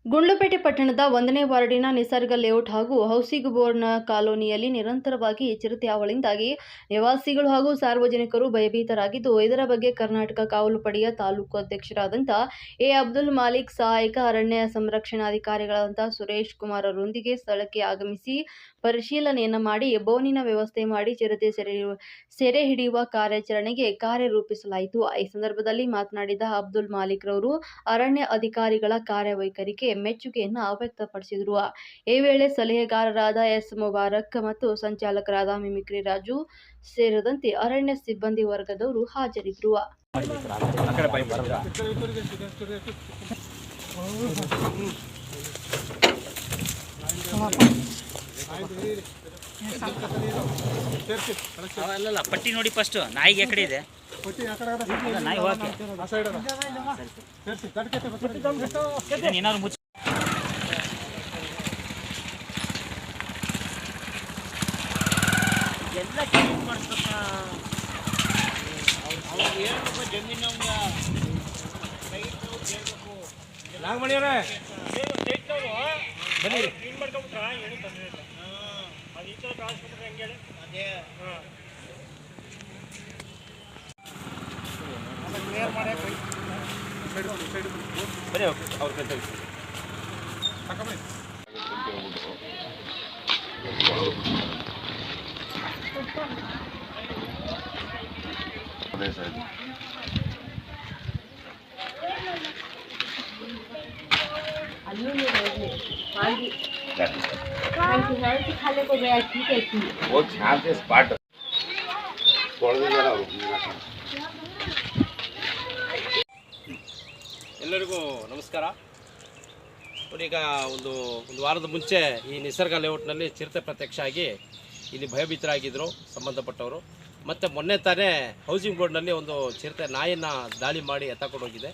ಗುಂಡ್ಲುಪೇಟೆ ಪಟ್ಟಣದ 1ನೇ ವಾರ್ಡಿನ ನಿಸರ್ಗ ಲೇಔಟ್ ಹಾಗೂ ಹೌಸಿಂಗ್ ಬೋರ್ಡ್ನ ಕಾಲೋನಿಯಲ್ಲಿ ನಿರಂತರವಾಗಿ ಚಿರತೆ ಹಾವಳಿಯಿಂದಾಗಿ ನಿವಾಸಿಗಳು ಹಾಗೂ ಸಾರ್ವಜನಿಕರು ಭಯಭೀತರಾಗಿದ್ದು, ಇದರ ಬಗ್ಗೆ ಕರ್ನಾಟಕ ಕಾವಲು ಪಡೆಯ ತಾಲೂಕು ಅಧ್ಯಕ್ಷರಾದಂಥ ಎ. ಅಬ್ದುಲ್ ಮಾಲಿಕ್, ಸಹಾಯಕ ಅರಣ್ಯ ಸಂರಕ್ಷಣಾಧಿಕಾರಿಗಳಾದಂಥ ಸುರೇಶ್ ಕುಮಾರ್ ಅವರೊಂದಿಗೆ ಸ್ಥಳಕ್ಕೆ ಆಗಮಿಸಿ ಪರಿಶೀಲನೆಯನ್ನು ಮಾಡಿ ಬೋನಿನ ವ್ಯವಸ್ಥೆ ಮಾಡಿ ಚಿರತೆ ಸೆರೆ ಹಿಡಿಯುವ ಕಾರ್ಯಾಚರಣೆಗೆ ಕಾರ್ಯರೂಪಿಸಲಾಯಿತು. ಈ ಸಂದರ್ಭದಲ್ಲಿ ಮಾತನಾಡಿದ ಅಬ್ದುಲ್ ಮಾಲಿಕ್ ರವರು ಅರಣ್ಯ ಅಧಿಕಾರಿಗಳ ಕಾರ್ಯವೈಖರಿಗೆ ಮೆಚ್ಚುಗೆಯನ್ನು ವ್ಯಕ್ತಪಡಿಸಿದರು. ಈ ವೇಳೆ ಸಲಹೆಗಾರರಾದ ಎಸ್. ಮುಬಾರಕ್ ಮತ್ತು ಸಂಚಾಲಕರಾದ ಮಿಮಿಕ್ರಿ ರಾಜು ಸೇರಿದಂತೆ ಅರಣ್ಯ ಸಿಬ್ಬಂದಿ ವರ್ಗದವರು ಹಾಜರಿದ್ದರು. ಅಲ್ಲ ಪಟ್ಟಿ ನೋಡಿ ಫಸ್ಟ್ ನಾಯಿಗೆ ಕಡೆ ಇದೆ ನಾಯಿ ಏನಾದ್ರು ಮುಚ್ಚ ಎಲ್ಲ ಚೇಂಜ್ ಮಾಡಿಸ್ಬೇಕ ಅವ್ರು ಹೇಳ್ಬೇಕು ಜಮೀನು ನಾಗಮಣಿಯವರೇ ಬನ್ನಿ ಕ್ಲೀನ್ ಮಾಡ್ಕೊಂಡ್ಬಿಟ್ರ ಏನು ತೊಂದರೆ ಇಲ್ಲ. ಅದು ಈ ಥರ ಕಾಣಿಸ್ಕೊಂಡ್ರೆ ಹೆಂಗೆ ಹೇಳಿ ಅದೇ ಕ್ಲಿಯರ್ ಮಾಡಿ ಬನ್ನಿ ಅವ್ರ ಕೈ ತೆಗಿಸಿ वो छान से स्पॉट छोड़ दीजिए ना। ಎಲ್ಲರಿಗೂ ನಮಸ್ಕಾರ. ಈಗ ಒಂದು ವಾರದ ಮುಂಚೆ ಈ ನಿಸರ್ಗ ಲೇಔಟ್ನಲ್ಲಿ ಚಿರತೆ ಪ್ರತ್ಯಕ್ಷ ಆಗಿ ಇಲ್ಲಿ ಭಯಭೀತರಾಗಿದ್ದರು ಸಂಬಂಧಪಟ್ಟವರು. ಮತ್ತು ಮೊನ್ನೆ ತಾನೇ ಹೌಸಿಂಗ್ ಬೋರ್ಡ್ನಲ್ಲಿ ಒಂದು ಚಿರತೆ ನಾಯಿಯನ್ನು ದಾಳಿ ಮಾಡಿ ಎತ್ತಕೊಂಡು ಹೋಗಿದೆ.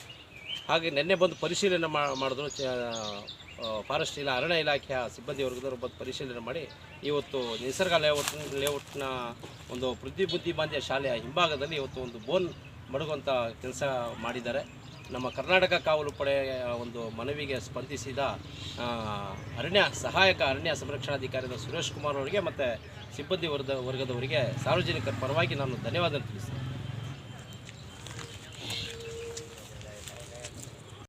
ಹಾಗೆ ನಿನ್ನೆ ಬಂದು ಪರಿಶೀಲನೆ ಮಾಡಿದ್ರು. ಫಾರೆಸ್ಟ್ ಅರಣ್ಯ ಇಲಾಖೆಯ ಸಿಬ್ಬಂದಿ ವರ್ಗದವರು ಬಂದು ಪರಿಶೀಲನೆ ಮಾಡಿ ಇವತ್ತು ನಿಸರ್ಗ ಲೇಔಟ್ನ ಒಂದು ಬುದ್ಧಿಮಾಂದ್ಯ ಶಾಲೆಯ ಹಿಂಭಾಗದಲ್ಲಿ ಇವತ್ತು ಒಂದು ಬೋನ್ ಮಡಗುವಂಥ ಕೆಲಸ ಮಾಡಿದ್ದಾರೆ. ನಮ್ಮ ಕರ್ನಾಟಕ ಕಾವಲು ಪಡೆಯ ಒಂದು ಮನವಿಗೆ ಸ್ಪಂದಿಸಿದ ಸಹಾಯಕ ಅರಣ್ಯ ಸಂರಕ್ಷಣಾಧಿಕಾರಿಯಾದ ಸುರೇಶ್ ಕುಮಾರ್ ಅವರಿಗೆ ಮತ್ತು ಸಿಬ್ಬಂದಿ ವರ್ಗದವರಿಗೆ ಸಾರ್ವಜನಿಕರ ಪರವಾಗಿ ನಾನು ಧನ್ಯವಾದ ತಿಳಿಸ್ತೀನಿ.